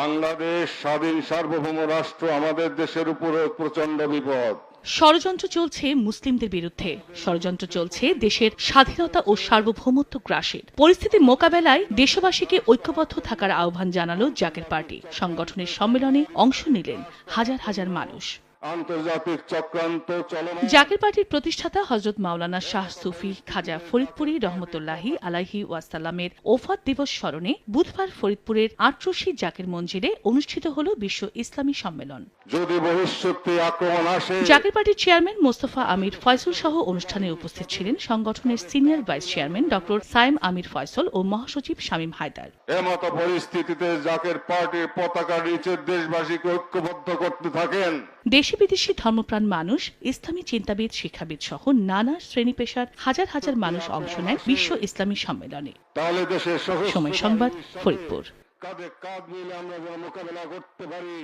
বাংলাদেশ স্বাধীন সার্বভৌম রাষ্ট্র আমাদের দেশের উপরে প্রচন্ড বিপদ। ষড়যন্ত্র চলছে মুসলিমদের বিরুদ্ধে, ষড়যন্ত্র চলছে দেশের স্বাধীনতা ও সার্বভৌমত্ব গ্রাসের। পরিস্থিতি মোকাবেলায় দেশবাসীকে ঐক্যবদ্ধ থাকার আহ্বান জানালো জাকের পার্টি। সংগঠনের সম্মেলনে অংশ নিলেন হাজার হাজার মানুষ। আন্তর্জাতিক চক্রান্ত চলমান। জাকের পার্টির প্রতিষ্ঠাতা হযরত মাওলানা শাহ সুফি খাজা ফরিদপুরি রহমতুল্লাহি আলাইহি ওয়াসাল্লামের ওফাত দিবস স্মরণে বুধবার ফরিদপুরের ৮৮ জাকের মঞ্জিলে অনুষ্ঠিত হল বিশ্ব ইসলামী সম্মেলন। যদি ভবিষ্যতে আক্রমণ আসে। জাকের পার্টির চেয়ারম্যান মোস্তফা আমির ফয়সল সহ অনুষ্ঠানে উপস্থিত ছিলেন সংগঠনের senior vice chairman doctor Saim Amir Faisal ও মহাসচিব শামীম হায়দার। এমত পরিস্থিতিতে জাকের পার্টির পতাকা নিচে দেশবাসীকে ঐক্যবদ্ধ করতে থাকেন। দেশি বিদেশি ধর্মপ্রাণ মানুষ, ইসলামী চিন্তাবিদ, শিক্ষাবিদ সহ নানা শ্রেণী পেশার হাজার হাজার মানুষ অংশ নেয় বিশ্ব ইসলামী সম্মেলনে। তাহলে দেশের সময় সংবাদ, ফরিদপুর। কাঁধে কাঁধ মিলে আমরা যেন মোকাবেলা করতে পারি।